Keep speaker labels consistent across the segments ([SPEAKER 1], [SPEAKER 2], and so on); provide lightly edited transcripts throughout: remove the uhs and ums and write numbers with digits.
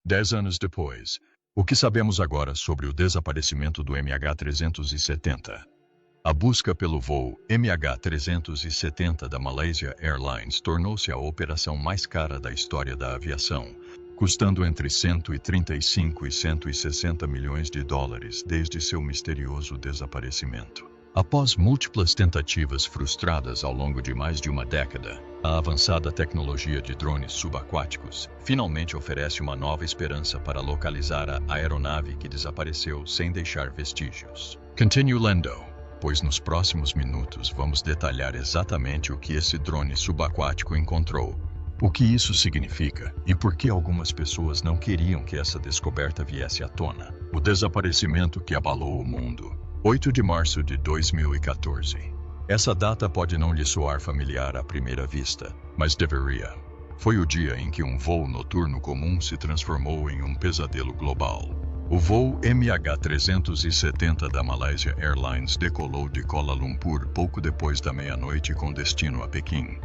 [SPEAKER 1] 10 anos depois, o que sabemos agora sobre o desaparecimento do MH370? A busca pelo voo MH370 da Malaysia Airlines tornou-se a operação mais cara da história da aviação, custando entre 135 e 160 milhões de dólares desde seu misterioso desaparecimento. Após múltiplas tentativas frustradas ao longo de mais de uma década, a avançada tecnologia de drones subaquáticos finalmente oferece uma nova esperança para localizar a aeronave que desapareceu sem deixar vestígios. Continue lendo, pois nos próximos minutos vamos detalhar exatamente o que esse drone subaquático encontrou, o que isso significa e por que algumas pessoas não queriam que essa descoberta viesse à tona. O desaparecimento que abalou o mundo. 8 de março de 2014. Essa data pode não lhe soar familiar à primeira vista, mas deveria. Foi o dia em que um voo noturno comum se transformou em um pesadelo global. O voo MH370 da Malaysia Airlines decolou de Kuala Lumpur pouco depois da meia-noite com destino a Pequim.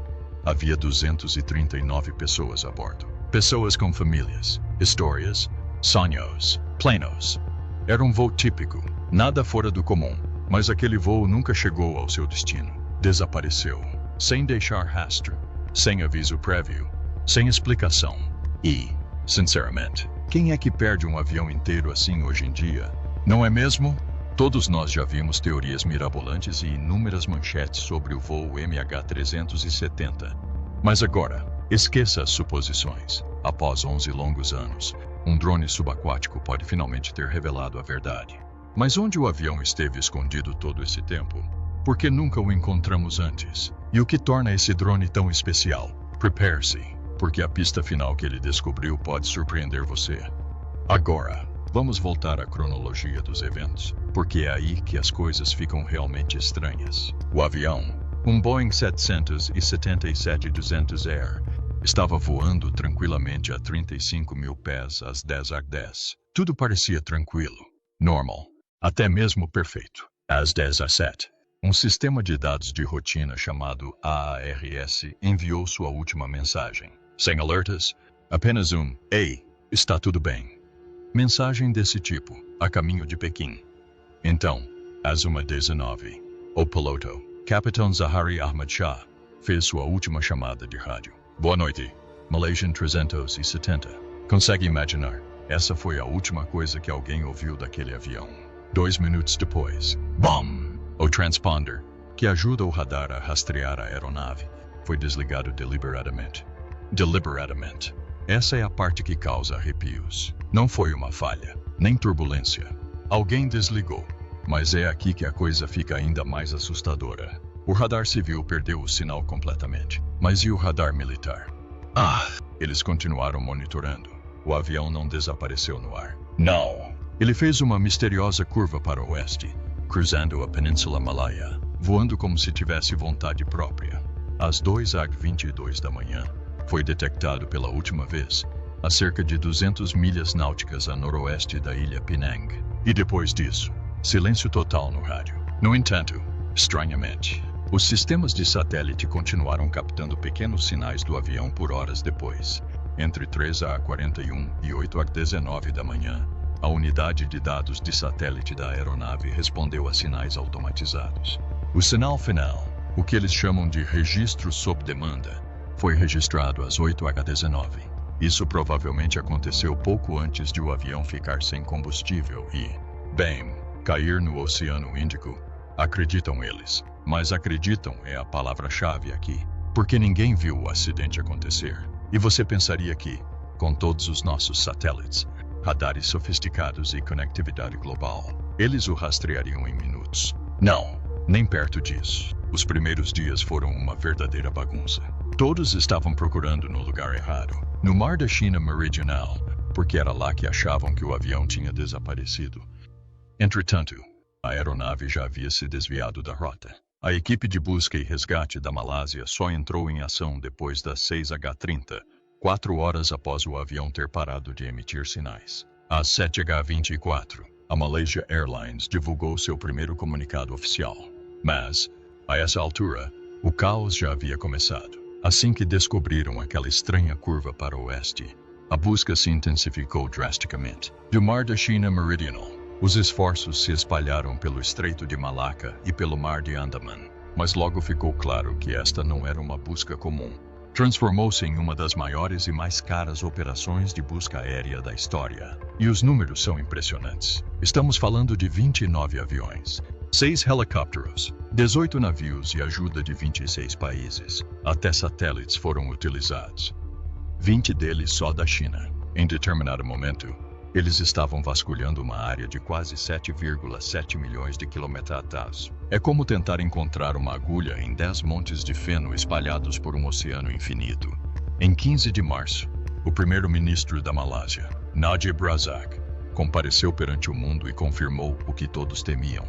[SPEAKER 1] Havia 239 pessoas a bordo. Pessoas com famílias, histórias, sonhos, planos. Era um voo típico, nada fora do comum, mas aquele voo nunca chegou ao seu destino. Desapareceu, sem deixar rastro, sem aviso prévio, sem explicação. E, sinceramente, quem é que perde um avião inteiro assim hoje em dia? Não é mesmo? Todos nós já vimos teorias mirabolantes e inúmeras manchetes sobre o voo MH370. Mas agora, esqueça as suposições. Após 11 longos anos, um drone subaquático pode finalmente ter revelado a verdade. Mas onde o avião esteve escondido todo esse tempo? Por que nunca o encontramos antes? E o que torna esse drone tão especial? Prepare-se, porque a pista final que ele descobriu pode surpreender você. Agora, vamos voltar à cronologia dos eventos, porque é aí que as coisas ficam realmente estranhas. O avião, um Boeing 777-200 Air, estava voando tranquilamente a 35 mil pés às 10h10. Tudo parecia tranquilo, normal, até mesmo perfeito. Às 10h07, um sistema de dados de rotina chamado AARS enviou sua última mensagem. Sem alertas, apenas um "Ei, está tudo bem". Mensagem desse tipo, a caminho de Pequim. Então, às 1h19, o piloto, Capitão Zahari Ahmad Shah, fez sua última chamada de rádio. Boa noite, Malaysian 370. Consegue imaginar? Essa foi a última coisa que alguém ouviu daquele avião. 2 minutos depois, BOM! O transponder, que ajuda o radar a rastrear a aeronave, foi desligado deliberadamente. Deliberadamente. Essa é a parte que causa arrepios. Não foi uma falha, nem turbulência. Alguém desligou. Mas é aqui que a coisa fica ainda mais assustadora. O radar civil perdeu o sinal completamente. Mas e o radar militar? Eles continuaram monitorando. O avião não desapareceu no ar. Não. Ele fez uma misteriosa curva para o oeste, cruzando a Península Malaya, voando como se tivesse vontade própria. Às 2h22 da manhã, foi detectado pela última vez, a cerca de 200 milhas náuticas a noroeste da ilha Penang. E depois disso, silêncio total no rádio. No entanto, estranhamente, os sistemas de satélite continuaram captando pequenos sinais do avião por horas depois. Entre 3h41 e 8h19 da manhã, a unidade de dados de satélite da aeronave respondeu a sinais automatizados. O sinal final, o que eles chamam de registro sob demanda, foi registrado às 8h19. Isso provavelmente aconteceu pouco antes de o avião ficar sem combustível e, bem, cair no Oceano Índico. Acreditam eles, mas acreditam é a palavra-chave aqui, porque ninguém viu o acidente acontecer. E você pensaria que, com todos os nossos satélites, radares sofisticados e conectividade global, eles o rastreariam em minutos. Não, nem perto disso. Os primeiros dias foram uma verdadeira bagunça. Todos estavam procurando no lugar errado, no Mar da China Meridional, porque era lá que achavam que o avião tinha desaparecido. Entretanto, a aeronave já havia se desviado da rota. A equipe de busca e resgate da Malásia só entrou em ação depois das 6h30, 4 horas após o avião ter parado de emitir sinais. Às 7h24, a Malaysia Airlines divulgou seu primeiro comunicado oficial. Mas, a essa altura, o caos já havia começado. Assim que descobriram aquela estranha curva para o oeste, A busca se intensificou drasticamente. Do Mar da China Meridional, os esforços se espalharam pelo Estreito de Malaca e pelo Mar de Andaman, mas logo ficou claro que esta não era uma busca comum. Transformou-se em uma das maiores e mais caras operações de busca aérea da história. E os números são impressionantes. Estamos falando de 29 aviões, 6 helicópteros, 18 navios e ajuda de 26 países. Até satélites foram utilizados. 20 deles só da China. Em determinado momento, eles estavam vasculhando uma área de quase 7,7 milhões de quilômetros. É como tentar encontrar uma agulha em 10 montes de feno espalhados por um oceano infinito. Em 15 de março, o primeiro-ministro da Malásia, Najib Razak, compareceu perante o mundo e confirmou o que todos temiam,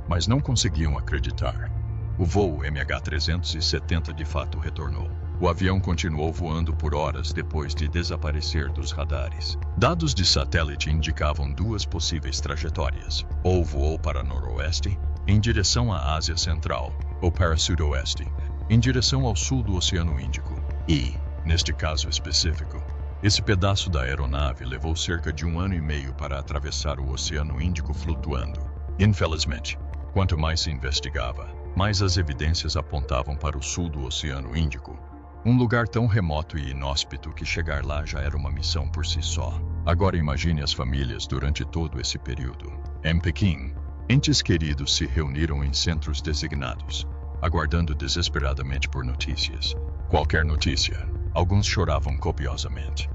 [SPEAKER 1] mas não conseguiam acreditar. O voo MH370 de fato retornou. O avião continuou voando por horas depois de desaparecer dos radares. Dados de satélite indicavam duas possíveis trajetórias. Ou voou para noroeste, em direção à Ásia Central, ou para sudoeste, em direção ao sul do Oceano Índico. E, neste caso específico, esse pedaço da aeronave levou cerca de 1 ano e meio para atravessar o Oceano Índico flutuando. Infelizmente, quanto mais se investigava, mais as evidências apontavam para o sul do Oceano Índico. Um lugar tão remoto e inóspito que chegar lá já era uma missão por si só. Agora imagine as famílias durante todo esse período. Em Pequim, entes queridos se reuniram em centros designados, aguardando desesperadamente por notícias. Qualquer notícia. Alguns choravam copiosamente.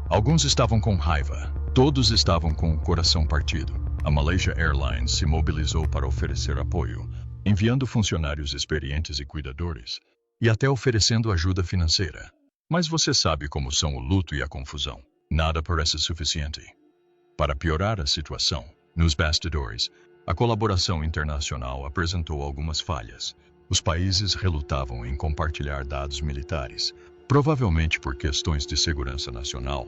[SPEAKER 1] Alguns estavam com raiva. Todos estavam com o coração partido. A Malaysia Airlines se mobilizou para oferecer apoio, enviando funcionários experientes e cuidadores, e até oferecendo ajuda financeira. Mas você sabe como são o luto e a confusão. Nada parece suficiente. Para piorar a situação, nos bastidores, a colaboração internacional apresentou algumas falhas. Os países relutavam em compartilhar dados militares, provavelmente por questões de segurança nacional.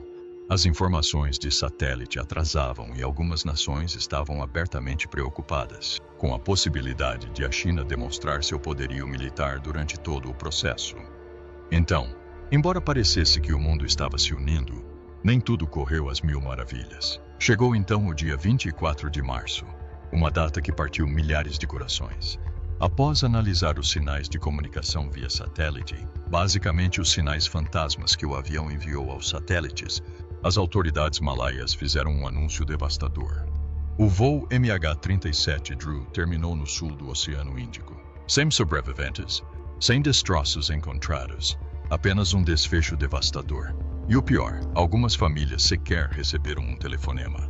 [SPEAKER 1] As informações de satélite atrasavam e algumas nações estavam abertamente preocupadas com a possibilidade de a China demonstrar seu poderio militar durante todo o processo. Então, embora parecesse que o mundo estava se unindo, nem tudo correu às mil maravilhas. Chegou então o dia 24 de março, uma data que partiu milhares de corações. Após analisar os sinais de comunicação via satélite, basicamente os sinais fantasmas que o avião enviou aos satélites, as autoridades malaias fizeram um anúncio devastador. O voo MH370 Drew terminou no sul do Oceano Índico. Sem sobreviventes, sem destroços encontrados, apenas um desfecho devastador. E o pior, algumas famílias sequer receberam um telefonema.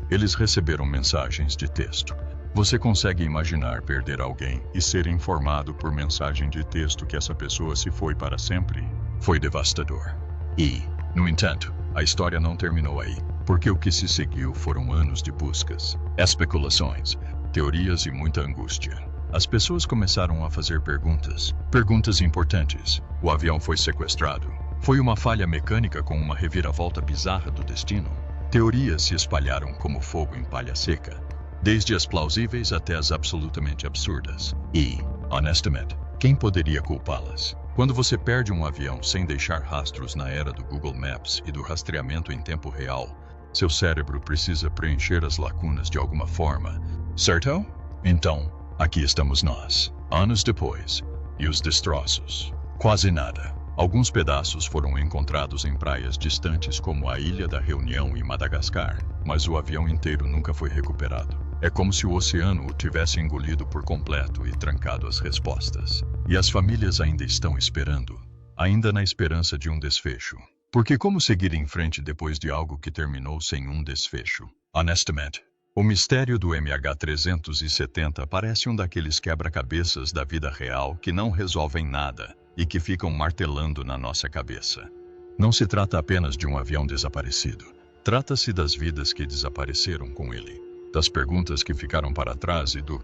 [SPEAKER 1] Eles receberam mensagens de texto. Você consegue imaginar perder alguém e ser informado por mensagem de texto que essa pessoa se foi para sempre? Foi devastador. E, no entanto, a história não terminou aí, porque o que se seguiu foram anos de buscas, especulações, teorias e muita angústia. As pessoas começaram a fazer perguntas importantes. O avião foi sequestrado? Foi uma falha mecânica com uma reviravolta bizarra do destino? Teorias se espalharam como fogo em palha seca, desde as plausíveis até as absolutamente absurdas. E, honestamente, quem poderia culpá-las? Quando você perde um avião sem deixar rastros na era do Google Maps e do rastreamento em tempo real, seu cérebro precisa preencher as lacunas de alguma forma, certo? Então, aqui estamos nós, anos depois, e os destroços. Quase nada. Alguns pedaços foram encontrados em praias distantes como a Ilha da Reunião e Madagascar, mas o avião inteiro nunca foi recuperado. É como se o oceano o tivesse engolido por completo e trancado as respostas. E as famílias ainda estão esperando, ainda na esperança de um desfecho. Porque como seguir em frente depois de algo que terminou sem um desfecho? Honestamente, o mistério do MH370 parece um daqueles quebra-cabeças da vida real que não resolvem nada e que ficam martelando na nossa cabeça. Não se trata apenas de um avião desaparecido. Trata-se das vidas que desapareceram com ele, das perguntas que ficaram para trás e do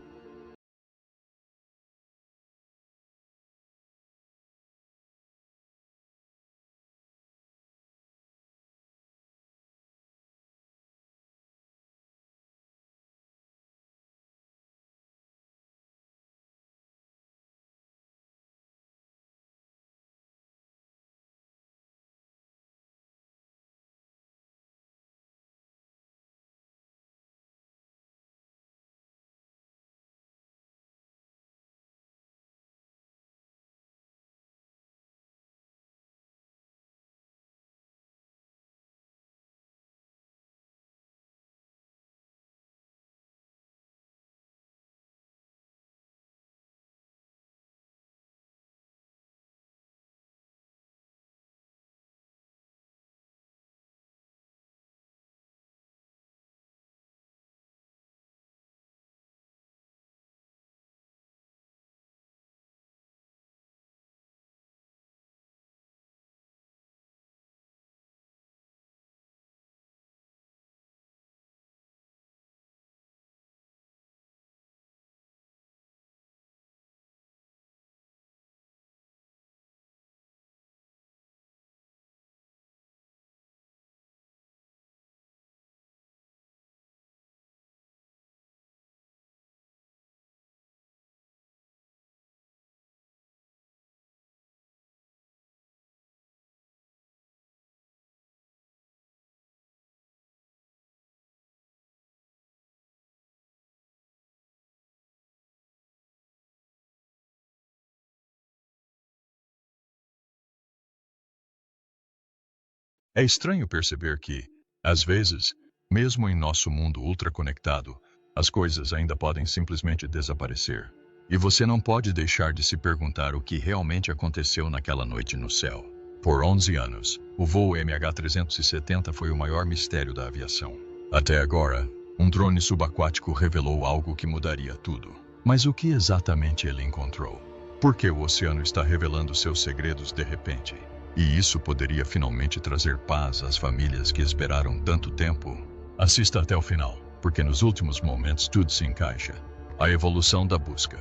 [SPEAKER 1] É estranho perceber que, às vezes, mesmo em nosso mundo ultraconectado, as coisas ainda podem simplesmente desaparecer. E você não pode deixar de se perguntar o que realmente aconteceu naquela noite no céu. Por 11 anos, o voo MH370 foi o maior mistério da aviação. Até agora, um drone subaquático revelou algo que mudaria tudo. Mas o que exatamente ele encontrou? Por que o oceano está revelando seus segredos de repente? E isso poderia finalmente trazer paz às famílias que esperaram tanto tempo? Assista até o final, porque nos últimos momentos tudo se encaixa. A evolução da busca.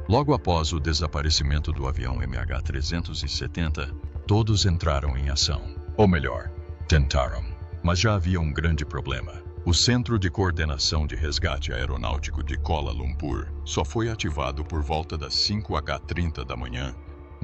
[SPEAKER 1] Logo após o desaparecimento do avião MH370, todos entraram em ação. Ou melhor, tentaram. Mas já havia um grande problema. O Centro de Coordenação de Resgate Aeronáutico de Kuala Lumpur só foi ativado por volta das 5h30 da manhã,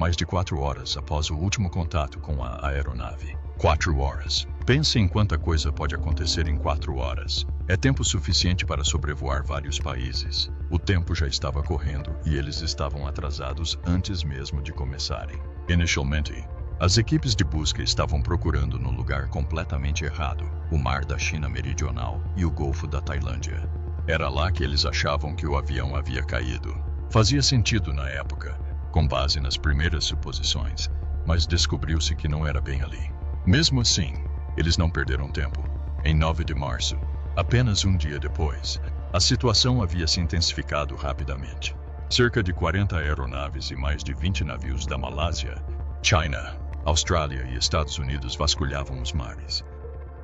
[SPEAKER 1] mais de 4 horas após o último contato com a aeronave. 4 horas. Pense em quanta coisa pode acontecer em 4 horas. É tempo suficiente para sobrevoar vários países. O tempo já estava correndo e eles estavam atrasados antes mesmo de começarem. Inicialmente, as equipes de busca estavam procurando no lugar completamente errado, o Mar da China Meridional e o Golfo da Tailândia. Era lá que eles achavam que o avião havia caído. Fazia sentido na época, com base nas primeiras suposições, mas descobriu-se que não era bem ali. Mesmo assim, eles não perderam tempo. Em 9 de março, apenas um dia depois, a situação havia se intensificado rapidamente. Cerca de 40 aeronaves e mais de 20 navios da Malásia, China, Austrália e Estados Unidos vasculhavam os mares.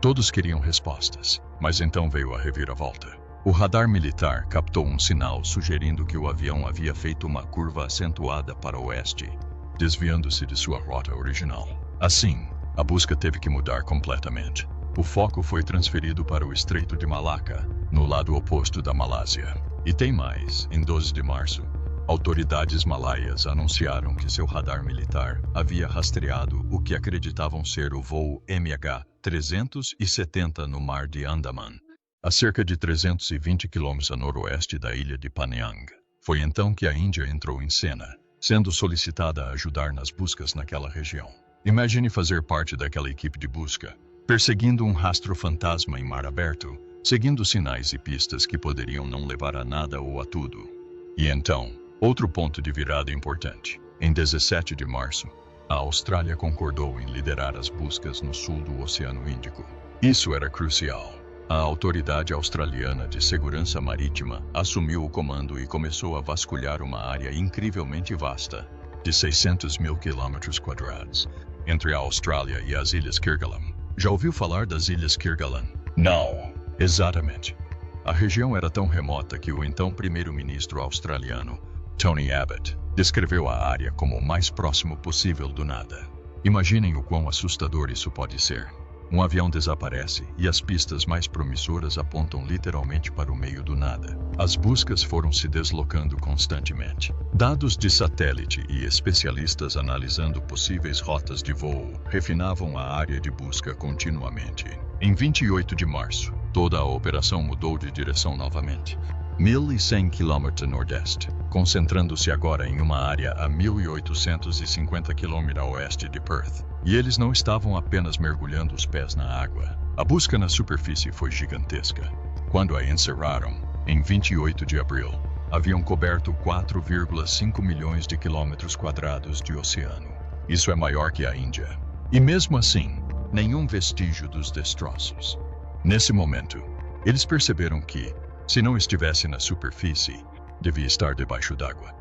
[SPEAKER 1] Todos queriam respostas, mas então veio a reviravolta. O radar militar captou um sinal sugerindo que o avião havia feito uma curva acentuada para o oeste, desviando-se de sua rota original. Assim, a busca teve que mudar completamente. O foco foi transferido para o Estreito de Malacca, no lado oposto da Malásia. E tem mais, em 12 de março, autoridades malaias anunciaram que seu radar militar havia rastreado o que acreditavam ser o voo MH370 no mar de Andaman, a cerca de 320 quilômetros a noroeste da ilha de Panyang. Foi então que a Índia entrou em cena, sendo solicitada a ajudar nas buscas naquela região. Imagine fazer parte daquela equipe de busca, perseguindo um rastro fantasma em mar aberto, seguindo sinais e pistas que poderiam não levar a nada ou a tudo. E então, outro ponto de virada importante. Em 17 de março, a Austrália concordou em liderar as buscas no sul do Oceano Índico. Isso era crucial. A Autoridade Australiana de Segurança Marítima assumiu o comando e começou a vasculhar uma área incrivelmente vasta, de 600 mil quilômetros quadrados, entre a Austrália e as Ilhas Kerguelen. Já ouviu falar das Ilhas Kerguelen? Não. Exatamente. A região era tão remota que o então primeiro-ministro australiano, Tony Abbott, descreveu a área como o mais próximo possível do nada. Imaginem o quão assustador isso pode ser. Um avião desaparece e as pistas mais promissoras apontam literalmente para o meio do nada. As buscas foram se deslocando constantemente. Dados de satélite e especialistas analisando possíveis rotas de voo refinavam a área de busca continuamente. Em 28 de março, toda a operação mudou de direção novamente. 1.100 km a nordeste, concentrando-se agora em uma área a 1.850 km a oeste de Perth. E eles não estavam apenas mergulhando os pés na água. A busca na superfície foi gigantesca. Quando a encerraram, em 28 de abril, haviam coberto 4,5 milhões de quilômetros quadrados de oceano. Isso é maior que a Índia. E mesmo assim, nenhum vestígio dos destroços. Nesse momento, eles perceberam que, se não estivesse na superfície, devia estar debaixo d'água.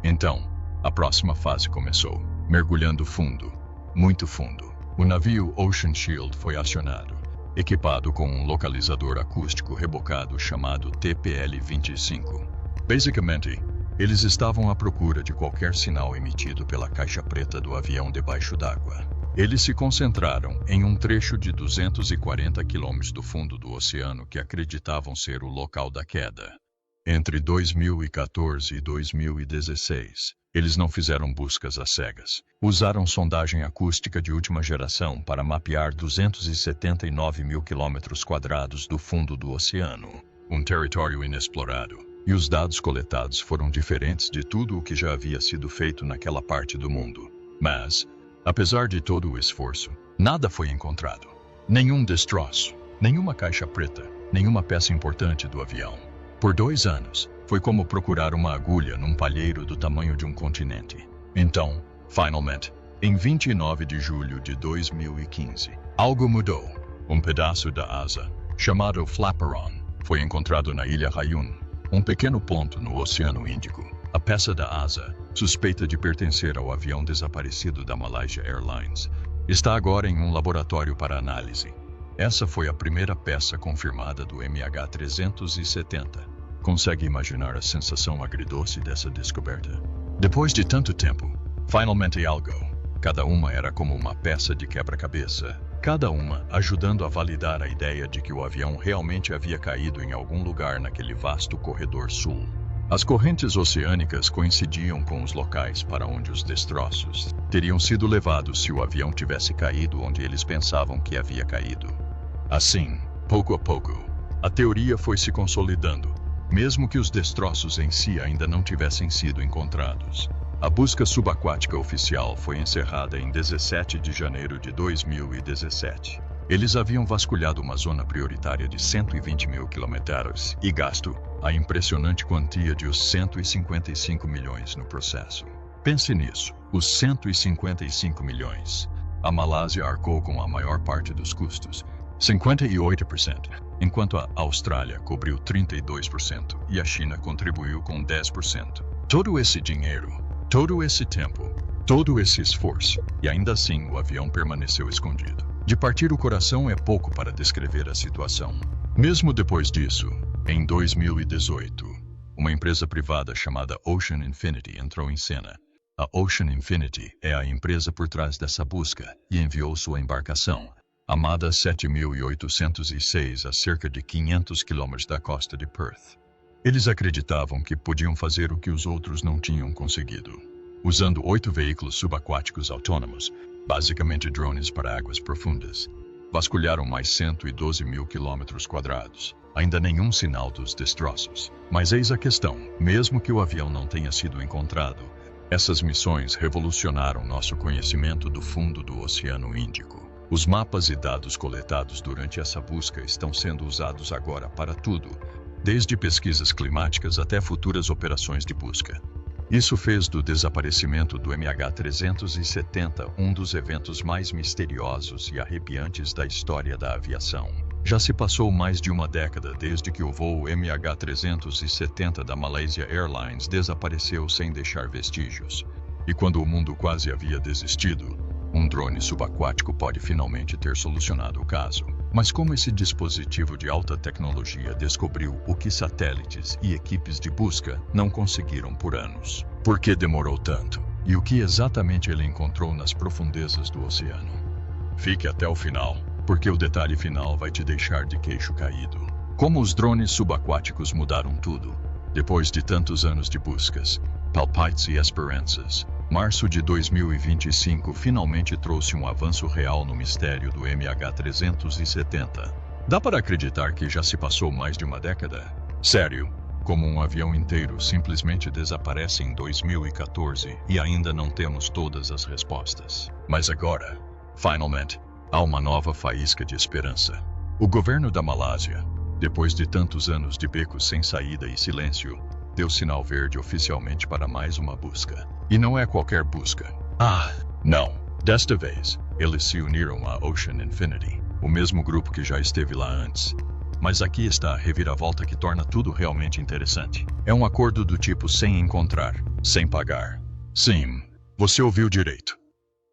[SPEAKER 1] Então, a próxima fase começou, mergulhando fundo, muito fundo. O navio Ocean Shield foi acionado, equipado com um localizador acústico rebocado chamado TPL-25. Basicamente, eles estavam à procura de qualquer sinal emitido pela caixa preta do avião debaixo d'água. Eles se concentraram em um trecho de 240 quilômetros do fundo do oceano que acreditavam ser o local da queda. Entre 2014 e 2016, eles não fizeram buscas às cegas. Usaram sondagem acústica de última geração para mapear 279 mil quilômetros quadrados do fundo do oceano, um território inexplorado. E os dados coletados foram diferentes de tudo o que já havia sido feito naquela parte do mundo. Mas, apesar de todo o esforço, Nada foi encontrado. Nenhum destroço, nenhuma caixa preta, nenhuma peça importante do avião. Por 2 anos, foi como procurar uma agulha num palheiro do tamanho de um continente. Então, finalmente, em 29 de julho de 2015, algo mudou. Um pedaço da asa, chamado flaperon, foi encontrado na ilha Rayun, um pequeno ponto no Oceano Índico. A peça da asa, suspeita de pertencer ao avião desaparecido da Malaysia Airlines, está agora em um laboratório para análise. Essa foi a primeira peça confirmada do MH370. Consegue imaginar a sensação agridoce dessa descoberta? Depois de tanto tempo, finalmente algo. Cada uma era como uma peça de quebra-cabeça, cada uma ajudando a validar a ideia de que o avião realmente havia caído em algum lugar naquele vasto corredor sul. As correntes oceânicas coincidiam com os locais para onde os destroços teriam sido levados se o avião tivesse caído onde eles pensavam que havia caído. Assim, pouco a pouco, a teoria foi se consolidando, mesmo que os destroços em si ainda não tivessem sido encontrados. A busca subaquática oficial foi encerrada em 17 de janeiro de 2017. Eles haviam vasculhado uma zona prioritária de 120 mil quilômetros e gasto a impressionante quantia de os 155 milhões no processo. Pense nisso, os 155 milhões. A Malásia arcou com a maior parte dos custos, 58%, enquanto a Austrália cobriu 32% e a China contribuiu com 10%. Todo esse dinheiro, todo esse tempo, todo esse esforço, e ainda assim o avião permaneceu escondido. De partir o coração é pouco para descrever a situação. Mesmo depois disso, em 2018, uma empresa privada chamada Ocean Infinity entrou em cena. A Ocean Infinity é a empresa por trás dessa busca e enviou sua embarcação, a Amada 7806, a cerca de 500 quilômetros da costa de Perth. Eles acreditavam que podiam fazer o que os outros não tinham conseguido. Usando 8 veículos subaquáticos autônomos, basicamente drones para águas profundas, vasculharam mais 112 mil quilômetros quadrados. Ainda nenhum sinal dos destroços. Mas eis a questão, mesmo que o avião não tenha sido encontrado, essas missões revolucionaram nosso conhecimento do fundo do Oceano Índico. Os mapas e dados coletados durante essa busca estão sendo usados agora para tudo, desde pesquisas climáticas até futuras operações de busca. Isso fez do desaparecimento do MH370 um dos eventos mais misteriosos e arrepiantes da história da aviação. Já se passou mais de uma década desde que o voo MH370 da Malaysia Airlines desapareceu sem deixar vestígios. E quando o mundo quase havia desistido, um drone subaquático pode finalmente ter solucionado o caso. Mas como esse dispositivo de alta tecnologia descobriu o que satélites e equipes de busca não conseguiram por anos? Por que demorou tanto? E o que exatamente ele encontrou nas profundezas do oceano? Fique até o final, porque o detalhe final vai te deixar de queixo caído. Como os drones subaquáticos mudaram tudo. Depois de tantos anos de buscas, palpites e esperanças, março de 2025 finalmente trouxe um avanço real no mistério do MH370. Dá para acreditar que já se passou mais de uma década? Sério, como um avião inteiro simplesmente desaparece em 2014 e ainda não temos todas as respostas. Mas agora, finalmente, há uma nova faísca de esperança. O governo da Malásia, depois de tantos anos de becos sem saída e silêncio, deu sinal verde oficialmente para mais uma busca. E não é qualquer busca. Não. Desta vez, eles se uniram à Ocean Infinity, o mesmo grupo que já esteve lá antes. Mas aqui está a reviravolta que torna tudo realmente interessante. É um acordo do tipo sem encontrar, sem pagar. Sim, você ouviu direito.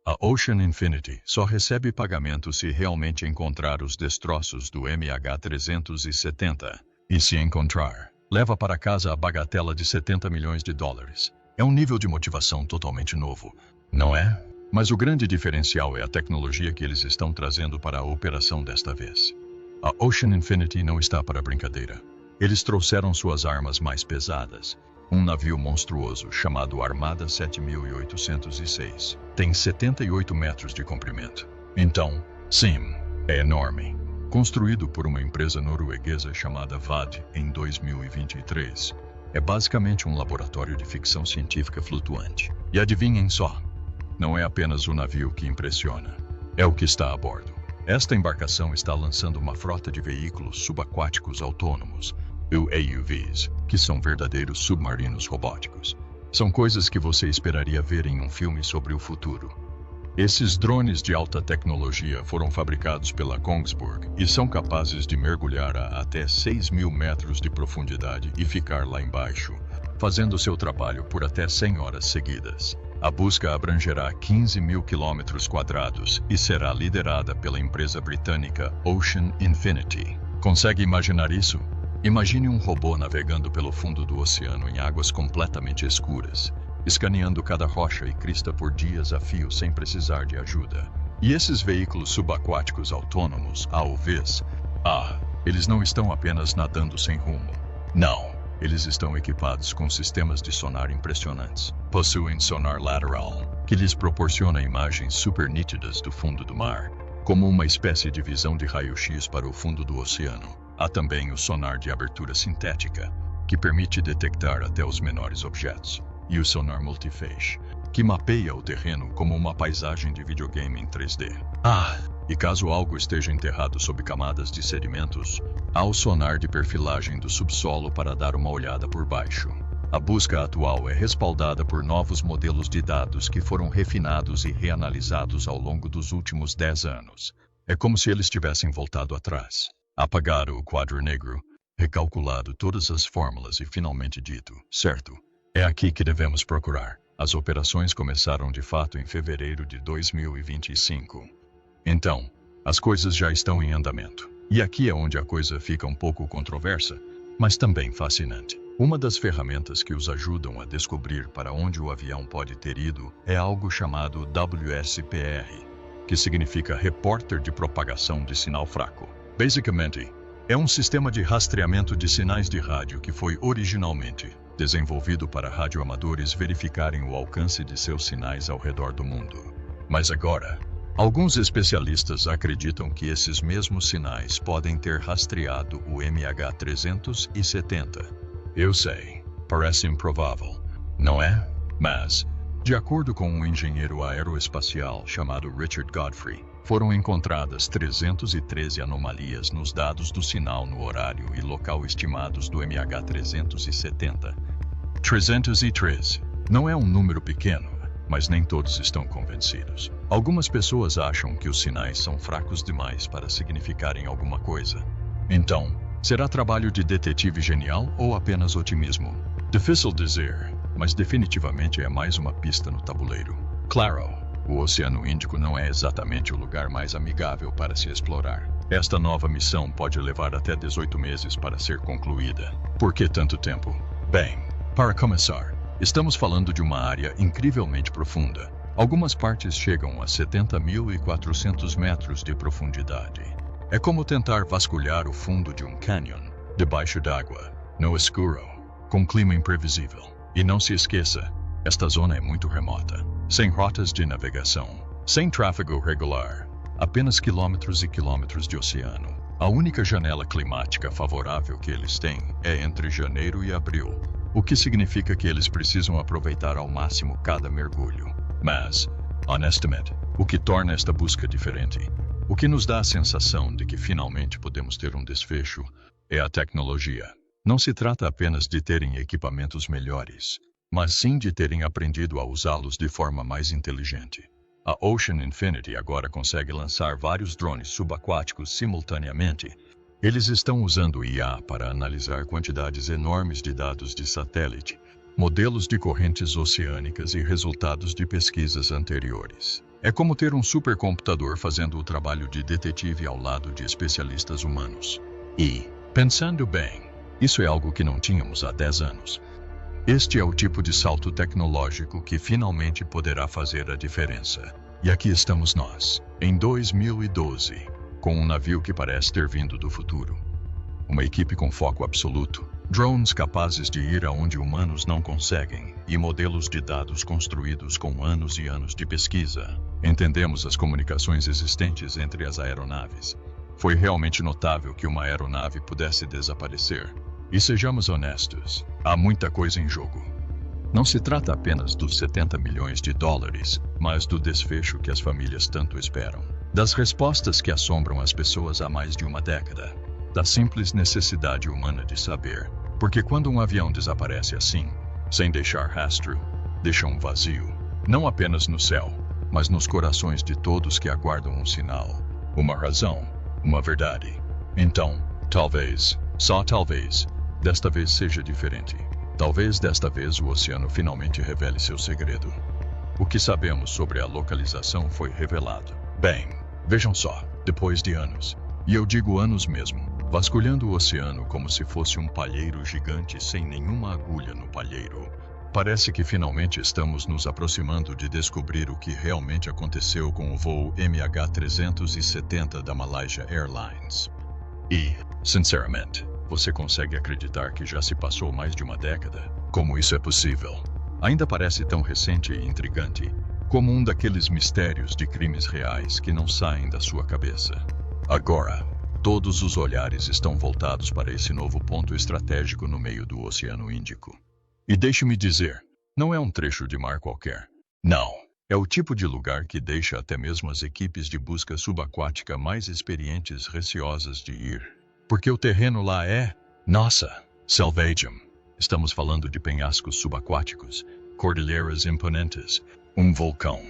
[SPEAKER 1] A Ocean Infinity só recebe pagamento se realmente encontrar os destroços do MH370. E se encontrar, leva para casa a bagatela de 70 milhões de dólares. É um nível de motivação totalmente novo, não é? Mas o grande diferencial é a tecnologia que eles estão trazendo para a operação desta vez. A Ocean Infinity não está para brincadeira. Eles trouxeram suas armas mais pesadas. Um navio monstruoso chamado Armada 7806. Tem 78 metros de comprimento. Então, sim, é enorme. Construído por uma empresa norueguesa chamada VAD em 2023. É basicamente um laboratório de ficção científica flutuante. E adivinhem só, não é apenas o navio que impressiona. É o que está a bordo. Esta embarcação está lançando uma frota de veículos subaquáticos autônomos, UAVs, que são verdadeiros submarinos robóticos. São coisas que você esperaria ver em um filme sobre o futuro. Esses drones de alta tecnologia foram fabricados pela Kongsberg e são capazes de mergulhar a até 6.000 metros de profundidade e ficar lá embaixo, fazendo seu trabalho por até 100 horas seguidas. A busca abrangerá 15.000 quilômetros quadrados e será liderada pela empresa britânica Ocean Infinity. Consegue imaginar isso? Imagine um robô navegando pelo fundo do oceano em águas completamente escuras, escaneando cada rocha e crista por dias a fio sem precisar de ajuda. E esses veículos subaquáticos autônomos, AUVs, eles não estão apenas nadando sem rumo. Não. Eles estão equipados com sistemas de sonar impressionantes. Possuem sonar lateral, que lhes proporciona imagens super nítidas do fundo do mar, como uma espécie de visão de raio-x para o fundo do oceano. Há também o sonar de abertura sintética, que permite detectar até os menores objetos, e o sonar multiphase, que mapeia o terreno como uma paisagem de videogame em 3D. E caso algo esteja enterrado sob camadas de sedimentos, há o sonar de perfilagem do subsolo para dar uma olhada por baixo. A busca atual é respaldada por novos modelos de dados que foram refinados e reanalisados ao longo dos últimos 10 anos. É como se eles tivessem voltado atrás, apagado o quadro negro, recalculado todas as fórmulas e finalmente dito, certo, é aqui que devemos procurar. As operações começaram de fato em fevereiro de 2025. Então, as coisas já estão em andamento. E aqui é onde a coisa fica um pouco controversa, mas também fascinante. Uma das ferramentas que os ajudam a descobrir para onde o avião pode ter ido é algo chamado WSPR, que significa Repórter de Propagação de Sinal Fraco. Basicamente, é um sistema de rastreamento de sinais de rádio que foi originalmente desenvolvido para radioamadores verificarem o alcance de seus sinais ao redor do mundo. Mas agora, alguns especialistas acreditam que esses mesmos sinais podem ter rastreado o MH370. Eu sei, parece improvável, não é? Mas, de acordo com um engenheiro aeroespacial chamado Richard Godfrey, foram encontradas 313 anomalias nos dados do sinal no horário e local estimados do MH370. 313 não é um número pequeno, mas nem todos estão convencidos. Algumas pessoas acham que os sinais são fracos demais para significarem alguma coisa. Então, será trabalho de detetive genial ou apenas otimismo? Difícil dizer, mas definitivamente é mais uma pista no tabuleiro. Claro, o Oceano Índico não é exatamente o lugar mais amigável para se explorar. Esta nova missão pode levar até 18 meses para ser concluída. Por que tanto tempo? Bem, para começar, estamos falando de uma área incrivelmente profunda. Algumas partes chegam a 70.400 metros de profundidade. É como tentar vasculhar o fundo de um canyon, debaixo d'água, no escuro, com clima imprevisível. E não se esqueça, esta zona é muito remota, sem rotas de navegação, sem tráfego regular, apenas quilômetros e quilômetros de oceano. A única janela climática favorável que eles têm é entre janeiro e abril, o que significa que eles precisam aproveitar ao máximo cada mergulho. Mas, honestamente, o que torna esta busca diferente, o que nos dá a sensação de que finalmente podemos ter um desfecho, é a tecnologia. Não se trata apenas de terem equipamentos melhores, mas sim de terem aprendido a usá-los de forma mais inteligente. A Ocean Infinity agora consegue lançar vários drones subaquáticos simultaneamente. Eles estão usando IA para analisar quantidades enormes de dados de satélite, modelos de correntes oceânicas e resultados de pesquisas anteriores. É como ter um supercomputador fazendo o trabalho de detetive ao lado de especialistas humanos. E, pensando bem, isso é algo que não tínhamos há 10 anos. Este é o tipo de salto tecnológico que finalmente poderá fazer a diferença. E aqui estamos nós, em 2012, com um navio que parece ter vindo do futuro. Uma equipe com foco absoluto, drones capazes de ir aonde humanos não conseguem e modelos de dados construídos com anos e anos de pesquisa. Entendemos as comunicações existentes entre as aeronaves. Foi realmente notável que uma aeronave pudesse desaparecer. E sejamos honestos, há muita coisa em jogo. Não se trata apenas dos 70 milhões de dólares, mas do desfecho que as famílias tanto esperam. Das respostas que assombram as pessoas há mais de uma década. Da simples necessidade humana de saber. Porque quando um avião desaparece assim, sem deixar rastro, deixa um vazio. Não apenas no céu, mas nos corações de todos que aguardam um sinal, uma razão, uma verdade. Então, talvez, só talvez, desta vez seja diferente. Talvez desta vez o oceano finalmente revele seu segredo. O que sabemos sobre a localização foi revelado. Bem, vejam só, depois de anos, e eu digo anos mesmo, vasculhando o oceano como se fosse um palheiro gigante sem nenhuma agulha no palheiro, parece que finalmente estamos nos aproximando de descobrir o que realmente aconteceu com o voo MH370 da Malaysia Airlines. E, sinceramente, você consegue acreditar que já se passou mais de uma década? Como isso é possível? Ainda parece tão recente e intrigante, como um daqueles mistérios de crimes reais que não saem da sua cabeça. Agora, todos os olhares estão voltados para esse novo ponto estratégico no meio do Oceano Índico. E deixe-me dizer, não é um trecho de mar qualquer. Não, é o tipo de lugar que deixa até mesmo as equipes de busca subaquática mais experientes receosas de ir. Porque o terreno lá é, nossa, selvagem. Estamos falando de penhascos subaquáticos, cordilheiras imponentes, um vulcão.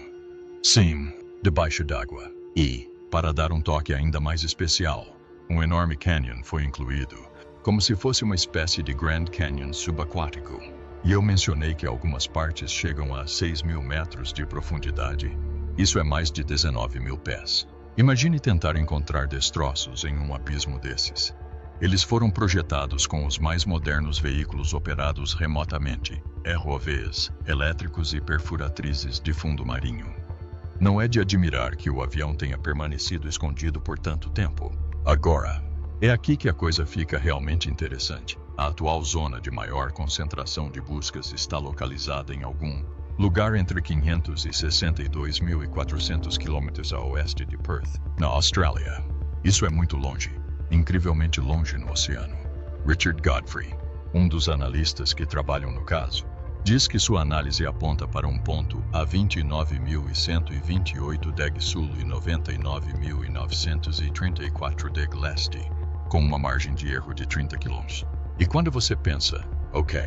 [SPEAKER 1] Sim, debaixo d'água. E, para dar um toque ainda mais especial, um enorme canyon foi incluído, como se fosse uma espécie de Grand Canyon subaquático. E eu mencionei que algumas partes chegam a 6.000 metros de profundidade. Isso é mais de 19.000 pés. Imagine tentar encontrar destroços em um abismo desses. Eles foram projetados com os mais modernos veículos operados remotamente, ROVs, elétricos e perfuratrizes de fundo marinho. Não é de admirar que o avião tenha permanecido escondido por tanto tempo. Agora, é aqui que a coisa fica realmente interessante. A atual zona de maior concentração de buscas está localizada em algum lugar entre 562.400 quilômetros a oeste de Perth, na Austrália. Isso é muito longe, incrivelmente longe no oceano. Richard Godfrey, um dos analistas que trabalham no caso, diz que sua análise aponta para um ponto a 29.128 deg sul e 99.934 deg leste, com uma margem de erro de 30 km. E quando você pensa, ok,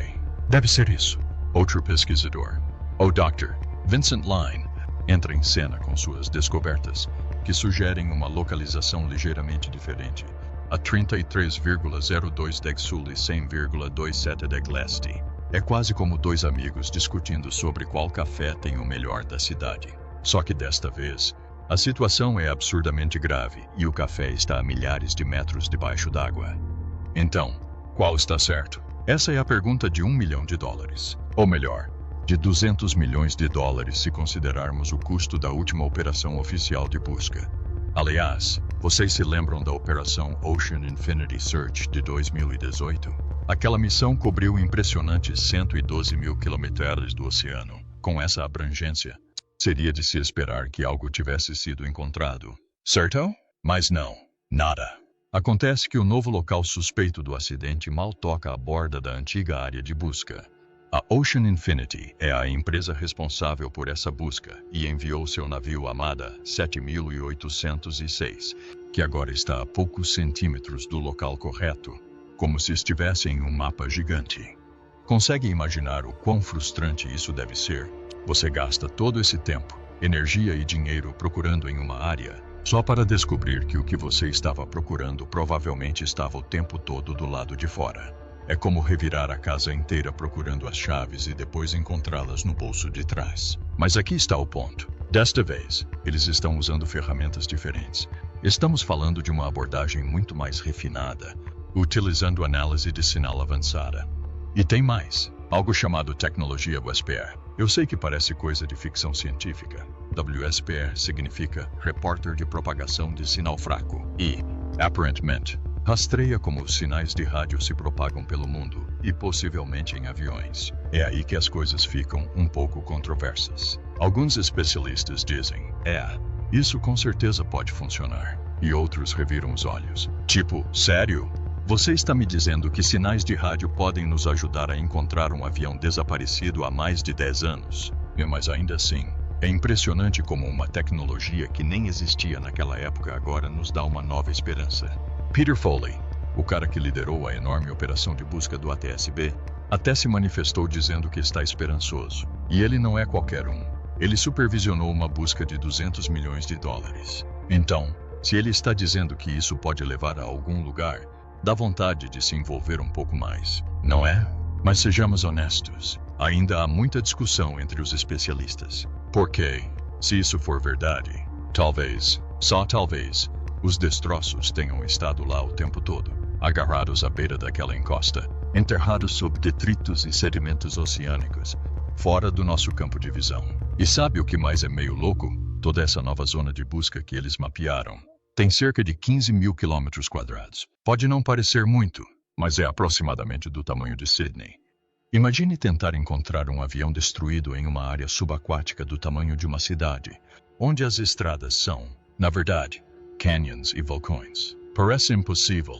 [SPEAKER 1] deve ser isso, outro pesquisador, o Dr. Vincent Line, entra em cena com suas descobertas, que sugerem uma localização ligeiramente diferente, a 33,02 deg sul e 100,27 deg leste. É quase como dois amigos discutindo sobre qual café tem o melhor da cidade. Só que desta vez, a situação é absurdamente grave e o café está a milhares de metros debaixo d'água. Então, qual está certo? Essa é a pergunta de $1 milhão. Ou melhor, de 200 milhões de dólares se considerarmos o custo da última operação oficial de busca. Aliás, vocês se lembram da Operação Ocean Infinity Search de 2018? Aquela missão cobriu impressionantes 112 mil quilômetros do oceano. Com essa abrangência, seria de se esperar que algo tivesse sido encontrado. Certo? Mas não, nada. Acontece que o novo local suspeito do acidente mal toca a borda da antiga área de busca. A Ocean Infinity é a empresa responsável por essa busca e enviou seu navio Armada 7806, que agora está a poucos centímetros do local correto, como se estivesse em um mapa gigante. Consegue imaginar o quão frustrante isso deve ser? Você gasta todo esse tempo, energia e dinheiro procurando em uma área, só para descobrir que o que você estava procurando provavelmente estava o tempo todo do lado de fora. É como revirar a casa inteira procurando as chaves e depois encontrá-las no bolso de trás. Mas aqui está o ponto. Desta vez, eles estão usando ferramentas diferentes. Estamos falando de uma abordagem muito mais refinada, utilizando análise de sinal avançada. E tem mais, algo chamado tecnologia WSPR. Eu sei que parece coisa de ficção científica. WSPR significa Repórter de Propagação de Sinal Fraco e, aparentemente, rastreia como os sinais de rádio se propagam pelo mundo e possivelmente em aviões. É aí que as coisas ficam um pouco controversas. Alguns especialistas dizem, isso com certeza pode funcionar. E outros reviram os olhos. Tipo, sério? Você está me dizendo que sinais de rádio podem nos ajudar a encontrar um avião desaparecido há mais de 10 anos? Mas ainda assim, É impressionante como uma tecnologia que nem existia naquela época agora nos dá uma nova esperança. Peter Foley, o cara que liderou a enorme operação de busca do ATSB, até se manifestou dizendo que está esperançoso. E ele não é qualquer um. Ele supervisionou uma busca de 200 milhões de dólares. Então, se ele está dizendo que isso pode levar a algum lugar, dá vontade de se envolver um pouco mais, não é? Mas sejamos honestos, ainda há muita discussão entre os especialistas. Porque, se isso for verdade, talvez, só talvez, os destroços tenham estado lá o tempo todo, agarrados à beira daquela encosta, enterrados sob detritos e sedimentos oceânicos, fora do nosso campo de visão. E sabe o que mais é meio louco? Toda essa nova zona de busca que eles mapearam tem cerca de 15 mil quilômetros quadrados. Pode não parecer muito, mas é aproximadamente do tamanho de Sydney. Imagine tentar encontrar um avião destruído em uma área subaquática do tamanho de uma cidade, onde as estradas são, na verdade, canyons e vulcões. Parece impossível,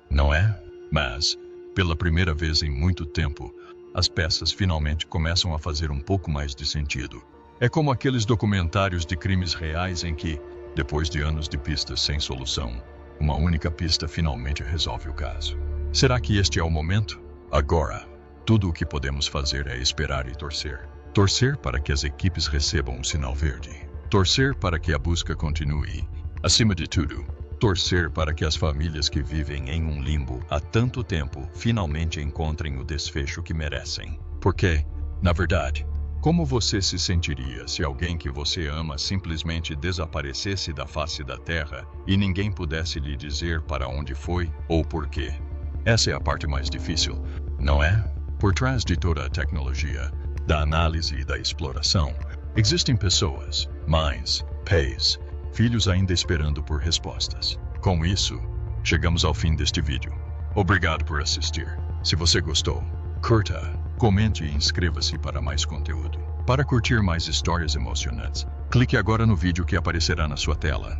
[SPEAKER 1] não é? Mas, pela primeira vez em muito tempo, as peças finalmente começam a fazer um pouco mais de sentido. É como aqueles documentários de crimes reais em que, depois de anos de pistas sem solução, uma única pista finalmente resolve o caso. Será que este é o momento? Agora, tudo o que podemos fazer é esperar e torcer. Torcer para que as equipes recebam um sinal verde. Torcer para que a busca continue. Acima de tudo, torcer para que as famílias que vivem em um limbo há tanto tempo finalmente encontrem o desfecho que merecem. Porque, na verdade, como você se sentiria se alguém que você ama simplesmente desaparecesse da face da Terra e ninguém pudesse lhe dizer para onde foi ou por quê? Essa é a parte mais difícil, não é? Por trás de toda a tecnologia, da análise e da exploração, existem pessoas, mães, pais, filhos ainda esperando por respostas. Com isso, chegamos ao fim deste vídeo. Obrigado por assistir. Se você gostou, curta, comente e inscreva-se para mais conteúdo. Para curtir mais histórias emocionantes, clique agora no vídeo que aparecerá na sua tela.